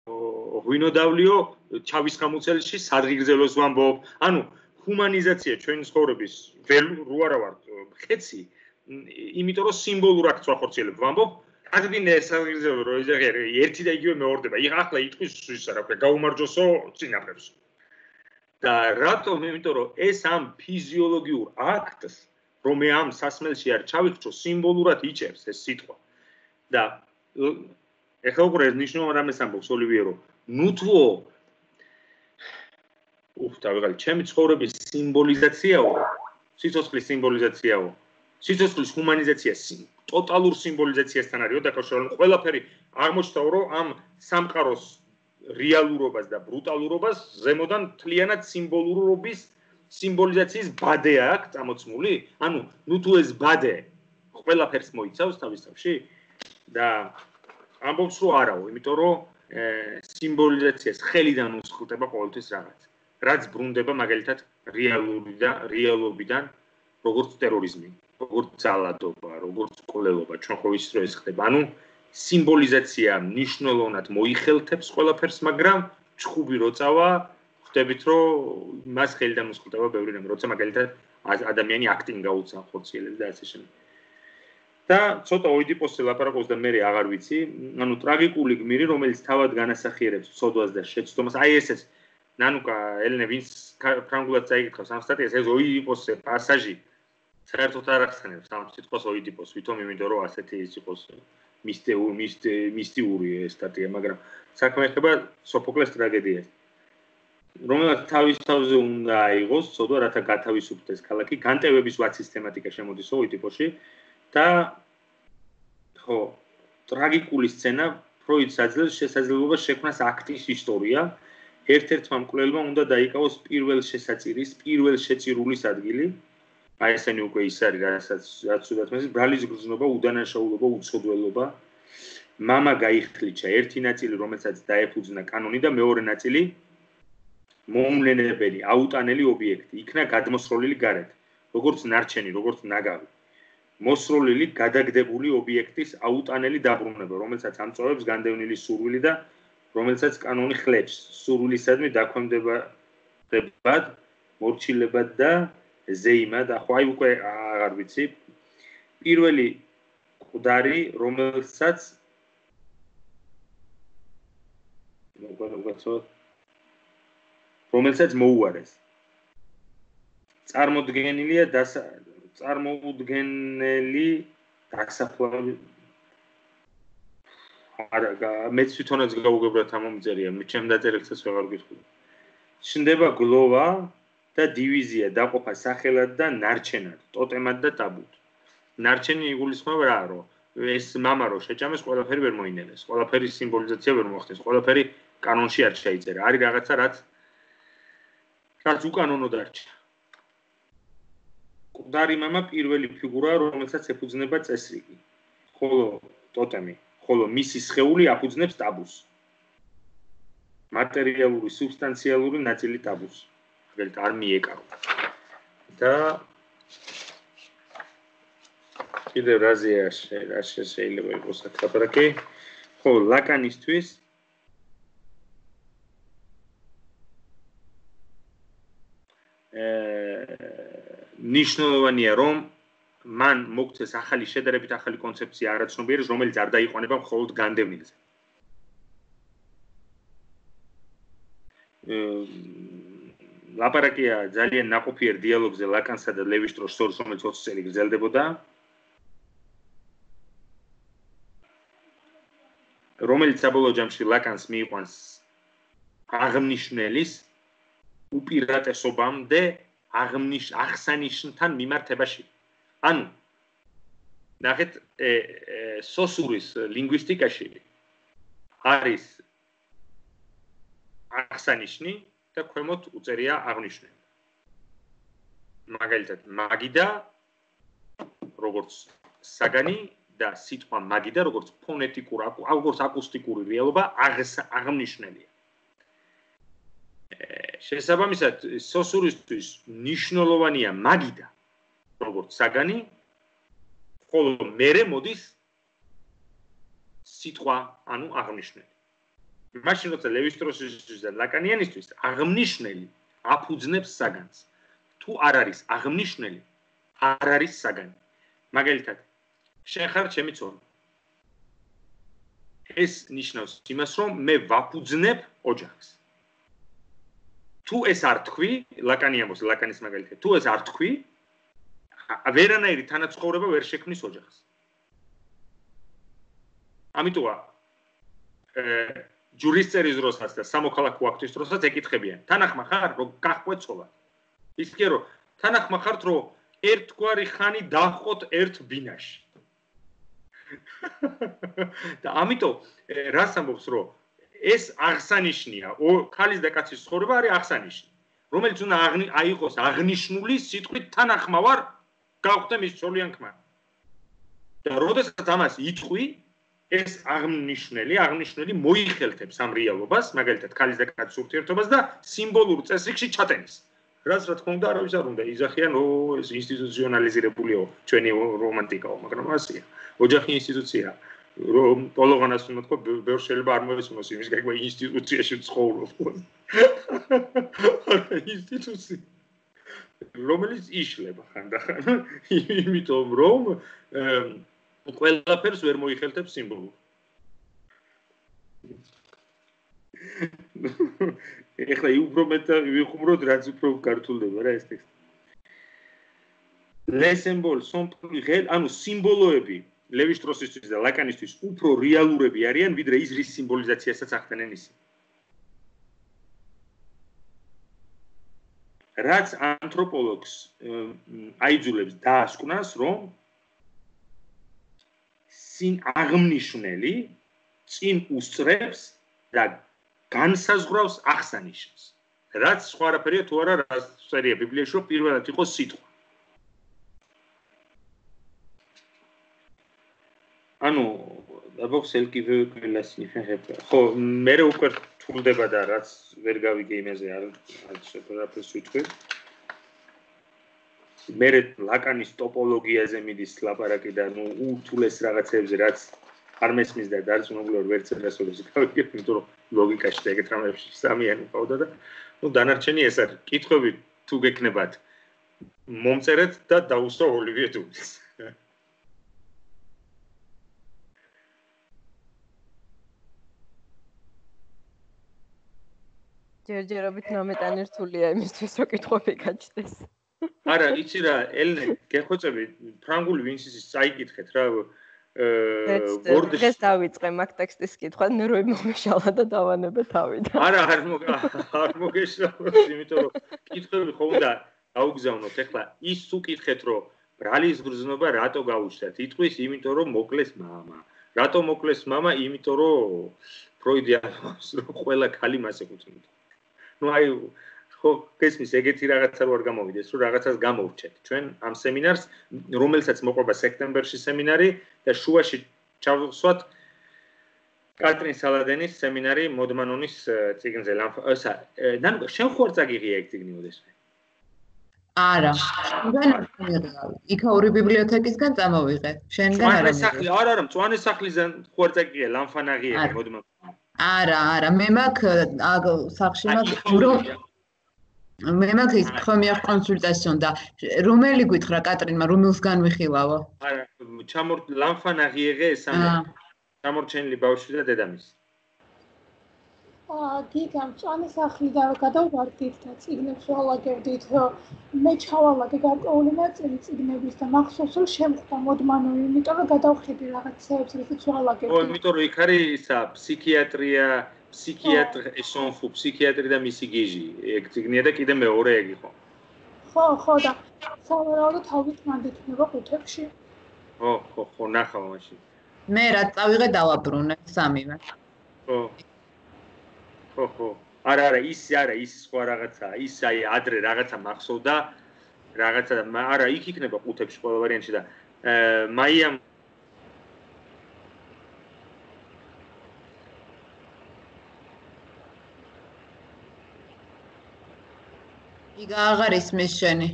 ღვინოდავლიო ჩავის ხამუცელში სადღიგრძელოს ვამბობ. ანუ ჰუმანიზაცია ჩვენი ცხოვრების რო არა ვარ ხეცი, იმიტომ რომ სიმბოლურად ხორციელებ ვამბობ. აღდინე სადღიგრძელო რო ერთი და იგივე მეორდება. ახლა იტყვის ისა რა ქვია, გაუმარჯოსო წინაპრებს. და რატომ? იმიტომ რომ ეს ამ ფიზიოლოგიურ აქტს, რომ მე ამ სასმელში არ ჩავიხჩო, სიმბოლურად იჭერს ეს სიტყვა. და ეხლა უკვე ნიშნულოვან რამეს ამბობს ოლივიერო. ნუთვო დავიღალე, ჩემი ცხოვრების სიმბოლიზაციაო, სიცოცხლის სიმბოლიზაციაო, სიცოცხლის ჰუმანიზაცია ტოტალურ სიმბოლიზაციასთან არის დაკავშირებული. ყველაფერი აღმოჩნდა, რომ ამ სამყაროს რეალურობას და ბრუტალურობას ზემოდან მთლიანად სიმბოლურობის სიმბოლიზაციის ბადე აქვს წამოწმული. ანუ ნუ თუ ეს ბადე ყველაფერს მოიცავს თავისთავში და ამბობს რომ არაო, იმიტომ რომ სიმბოლიზაციას ხელიდან უსხლტება ყოველთვის რაღაც. რაც ბრუნდება მაგალითად რეალობიდან, როგორც ტერორიზმი, როგორც ძალადობა, როგორც კვლელობა, ჩვენ ხო ვიცით რომ ეს ხდება. ანუ სიმბოლიზაცია მნიშვნელოვნად მოიხელთებს ყველაფერს, მაგრამ ჩხუბი რო წავა, ხვდებით რომ მას ხელიდან უსხლტება ბევრი რამ, როცა მაგალითად ადამიანი აქტინგ გაუცა ხორციელებს და ასე შემდეგ. და ცოტა ოიდიპოსზე ლაპარაკობს და მე აღარ ვიცი, ანუ ტრაგიკული გმირი, რომელიც თავად განასახიერებს ცოდვას და შეცდომას, აი ეს ნანუკა ელენე ვინც ფრანგულად წაიკითხავს ამ სტატიას, ეს ოიდიპოსზე პასაჟი საერთოდ არ ახსენებს ამ სიტყვას ოიდიპოს, ვითომ იმიტომ რომ ასეთი ის იყოს მისტიური სტატია, მაგრამ საქმე ეხება სოფოკლეს ტრაგედიას. რომელსაც თავის თავზე უნდა აიღოს ცოდვა, რათა გათავისუფლდეს ქალაქი, განტევების ვაცის თემატიკა შემოდის ოიდიპოში და ხო, ტრაგიკული სცენა ფროიდს აძლევს შესაძლებლობას შექმნას აქტის ისტორია. ერთ-ერთმა მკვლელმა უნდა დაიკავოს პირველ შესაწირის, პირველ შეწირულის ადგილი. აი ესენი უკვე ის არის, რაც უდათმეს ბრალის გრძნობა, უდანაშაულობა, უცოდველობა. მამა გაიხლიჩა, ერთი ნაწილი, რომელსაც დაეფუძნა კანონი და მეორე ნაწილი მოუმლენებელი, აუტანელი ობიექტი, იქნა გადმოსროლილი გარეთ, როგორც ნარჩენი, როგორც ნაგავი. მოსროლილი, გადაგდებული ობიექტის აუტანელი დაბრუნება, რომელსაც ამწოვებს განდევნილი სურვილი და რომელსაც კანონი ხლებს, სურვილისადმი დაქვემდებარებად, მორჩილებად და ზეიმად, ახო აი უკვე აღარ ვიცი. პირველი მკვდარი, რომელსაც მოუარეს. წარმოუდგენელი დასაფლავი მეც თვითონაც გაუგებრად ამომწერია, ჩემ დაწერილსაც ვეღარ გითხრი. ჩნდება გლოვა და დივიზია დაყოფა სახელად და ნარჩენად, ტოტემად და ტაბუთ. ნარჩენი იგულისხმება რა, რომ ეს მამა რო შეჭამეს, ყველაფერი ვერ მოინერეს, ყველაფერი სიმბოლიზაცია ვერ მოახდენს, ყველაფერი კანონში არ შეიწერა. არის რაღაცა, რაც უკანონო დარჩა. მკვდარი მამა პირველი ფიგურაა, რომელსაც ეფუძნება წესრიგი, ხოლო ტოტემი, ხოლო მისი სხეული აფუძნებს ტაბუს. მატერიალური, სუბსტანციალური ნაწილი ტაბუს. მაგალითად არ მიეკარო. და კიდევ რაზეა შეიძლება იყოს ლაპარაკი? ხო, ლაკანისთვის ნიშნულოვანია, რომ მან მოგცეს ახალი შედარებით ახალი კონცეფცია არაცნობიერის, რომელიც არ დაიყვანება მხოლოდ განდევნილზე. ლაპარაკია ძალიან ნაყოფიერ დიალოგზე ლაკანსა და ლევი-შტროსს შორის, რომელიც 20 წელი გრძელდებოდა, რომელიც საბოლოო ჯამში ლაკანს მიიყვანს აღნიშნელის უპირატესობამდე აღსანიშნთან მიმართებაში. ანუ ნახეთ, სოსურის ლინგვისტიკაში არის აღსანიშნი და ქვემოთ უწერია აღნიშნული. მაგალითად, მაგიდა როგორც საგანი და სიტყვა მაგიდა როგორც ფონეტიკური, როგორც აკუსტიკური რეალობა აღნიშნულია. შესაბამისად, სოსურისთვის ნიშნულოვანია მაგიდა როგორც საგანი, ხოლო მერე მოდის სიტყვა, ანუ აღნიშნული. მაშინ როცა ლევისტროსისთვის და ლაკანიანისთვის აღნიშნელი აფუძნებს საგანს. თუ არ არის აღნიშნელი, არ არის საგანი. მაგალითად, შენ ხარ ჩემი ცოლი. ეს ნიშნავს იმას, რომ მე ვაფუძნებ ოჯახს. თუ ეს არ თქვი, ლაკანის მაგალითად, თუ ეს არ თქვი, ვერანაირი თანაცხოვრება ვერ შექმნის ოჯახს. ამიტომა ჯურისწერის დროსაც და სამოქალაქო აქტის დროსაც ეკითხებიან. თანახმა ხარ, რომ გაჰყვეთ ცოლა. ის კი რომ თანახმა ხართ, რომ ერთგვარი ხანი დაჰყოთ ერთ ბინაში. და ამიტომ რას ამბობს, რომ ეს აღსანიშნია, ქალის და კაცის ცხოვრება არის აღსანიშნი, რომელიც უნდა აიყოს აღნიშნული სიტყვით თანახმა ვარ, გავხდე მის ცოლიან ქმარ. და როდესაც ამას იტყვი, ეს აღნიშნელი მოიხელთებს ამ რეალობას, მაგალითად, ქალის და კაცის ურთიერთობას და სიმბოლურ წესრიგში ჩატენის. რაც რა თქმა უნდა არავის არ უნდა იზახიან, ეს ინსტიტუციონალიზირებულიო ჩვენი რომანტიკაო, მაგრამ ასეა. ოჯახი ინსტიტუცია. რომ პოლოგანას უნდა თქვა, ბევრ შეიძლება არ მოესმოს იმის გაგვა ინსტიტუციაში ცხოვრობ. ინსტიტუცია. რომელიც იშლება ხანდახან, იმიტომ რომ ყველაფერს ვერ მოიხელთებს სიმბოლური. ეხლა უფრო მეტად ვიხუმროთ, რაც უფრო გართულდება რა ეს ტექსტი. Les symboles sont plus réels, ანუ სიმბოლოები ლევისტროსისთვის და ლაკანისთვის უფრო რეალურები არიან, ვიდრე ის რის სიმბოლიზაციასაც ახდენენ ისინი. რაც ანთროპოლოგს აიძულებს დაასკვნას, რომ აღნიშნელი წინ უსწრებს და განსაზღვრავს აღსანიშნავს. რაც სხვა არაფერია თუ არა, რაც წერია ბიბლიაში, რომ პირველად იყოს სიტყვა. ანუ აბოქსელკი ვეკლასი ხება. ხო, მე უკვე რთულდება და რაც ვერ გავიგე იმაზე არ შეფერაფერს ვიტყვი. მე ლაკანის ტოპოლოგიაზე მიდის ლაპარაკი და ნუ ურთულეს რაღაცებზე, რაც არ მესმის და დარწმუნებულად ვერ წერასოდეს გავიგებ, იმიტომ რომ ლოგიკაში და ეგეთ რამებში სამიანი ყავდა და ნუ დანარჩენი ეს არის. კითხვები თუ გექნებათ, მომწერეთ და დაუსვა ოლივიე დულის. ჯერჯერობით ნამეტანი რთულია იმისთვის, რომ კითხვები გაჩნდეს. არა, იცი რა, ელენე, გეხოცები ფრანგული ვინც ის წაიკითხეთ რა. დღეს დავიწყე მაგ ტექსტის კითხვა, ნუ რომ მომეშალა და დავანებე თავიდან. არა, არ მოგეშალა, იმიტომ რომ კითხვები ხო უნდა გაუგზავნოთ. ეხლა ის თუ კითხეთ, რომ ბრალის გრძნობა რატო გაუჩნდათ? იტყვის, იმიტომ რომ მოკლეს მამა. რატო მოკლეს მამა? იმიტომ რომ ფროიდი ამბობს, რომ ყველა ქალი მას ეკუთვნოდა. ნუ აი ხო, გესმის, ეგეთი რაღაცა რო არ გამოვიდეს, რომ რაღაცას გამოვჩეთ. ჩვენ ამ სემინარს, რომელსაც მოყვება სექტემბერში სემინარი და შუაში ჩავხსვათ კატრინ სალადენის სემინარი მოდმანონის წიგნზე. ესა, ნანუკა, შენ ხო არ წაგიღია ეგ წიგნი ოდესმე? არა. იქაური ბიბლიოთეკისგან წამოვიღე. შენგან არა. არა, მწვანე სახლიდან ხო არ წაგიღია ლამფანაღიები მოდმანონი? არა, მე მაქვს სახში მაქვს მე მაქვს ის პრემიერ კონსულტაციონ და რომელი გითხრა კატრინმა, რომელსგან ვიხილავო? არა, ლამფანაღიეგე ესამე. ჩამორჩენილი ბავშვი და დედამისი. გიგამ წვანი სახლი და გადავვარდით და წიგნებს ვალაგებდით. მე ჩავალაგე გარკვეული ნაწილი წიგნების და მახსოვს რომ შემხვდა მოდმანო, იმიტომ რომ გადავხედი რაღაცებს, რითიც ვალაგებდი. ო, იმიტომ რომ იქ არის ისა ფსიქიატრია, ფსიქიატრ ესონფუ, ფსიქიატრი და მისი გიჟი. ეგ წიგნია და კიდე მეორე ეგ იყო. ხო და სავარაუდოდ თავით ნება ყუთებში. ხო, ნახავ მაშინ. მე რაც წავიღე დავაბრუნე სამივე. ხო. არა, ის სხვა რაღაცაა. ის აი ადრე რაღაცა მახსოვდა, რაღაცა არა, იქ იქნება ყუთებში ყველა ვარიანტში და მაიამ იგა აღარ ისმის შენი.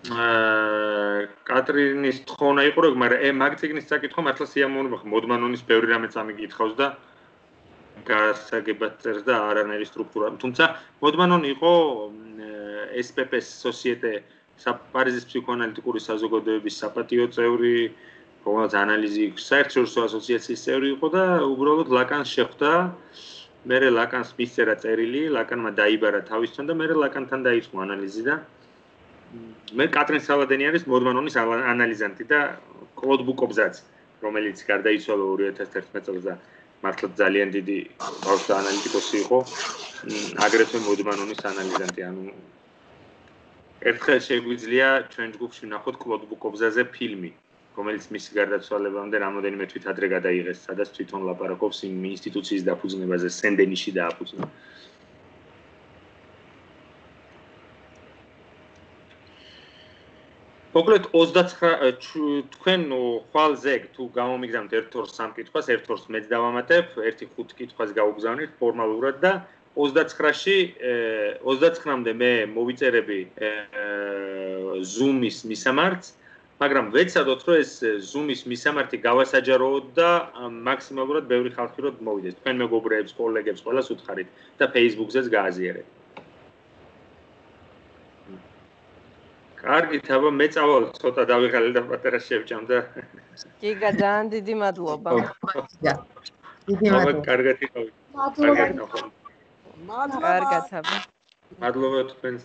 კატრინის თხოვნა იყო, მაგრამ მაგ წიგნის საკითხვა მართლა სიამოვნებაა, მოდმანონის ბევრი რამე წამიკითხავს და გასაგებად წერს და არანაირი სტრუქტურა. თუმცა მოდმანონი იყო SPP-ს სოციეტე პარიზის ფსიქოანალიტიკური საზოგადოების საპატიო წევრი, რომელსაც ანალიზი აქვს, საერთაშორისო ასოციაციის წევრი იყო და უბრალოდ ლაკანს შეხვდა. მერე ლაკანს მისწერა წერილი, ლაკანმა დაიბარა თავისთან და მერე ლაკანთან დაიწყო ანალიზი და მე კატრინ სალადენი არის მოდმანონის ანალიზანტი და კლოდ ბუკობზაც, რომელიც გარდაიცვალა 2011 წელს და მართლა ძალიან დიდი ბავშვთა ანალიტიკოსი იყო, აგრეთვე მოდმანონის ანალიზანტი. ანუ ერთხელ შეგვიძლია ჩვენ ჯგუფში ვნახოთ კლოდ ბუკობზაზე ფილმი, რომელიც მისი გარდაცვალებამდე რამოდენიმე თვით ადრე გადაიღეს, სადაც თვითონ ლაპარაკობს იმ ინსტიტუციის დაფუძნებაზე, სენ-დენიში დააფუძნა. მოკლედ 29 თქვენ ხვალ ზეგ თუ გამომიგზავნთ 1-2-3 კითხვას, 1-2 მეც დავამატებ, 1-5 კითხვას გავუგზავნით ფორმალურად და 29-მდე მე მოვიწერები Zoom-ის მისამართს, მაგრამ ვეცადოთ, რომ ეს Zoom-ის მისამართი გავასაჯაროოთ და მაქსიმალურად ბევრი ხალხი რომ მოვიდეს. თქვენ მეგობრებს, კოლეგებს ყველას უთხარით და Facebook-ზეც გააზიარეთ. კარგით, აბა მე წავალ, ცოტა დავიღალე და პატარა შევჭამ და გიგა ძალიან დიდი მადლობა. დიდი მადლობა. კარგად იყავით. მადლობა. კარგად აბა. მადლობა თქვენს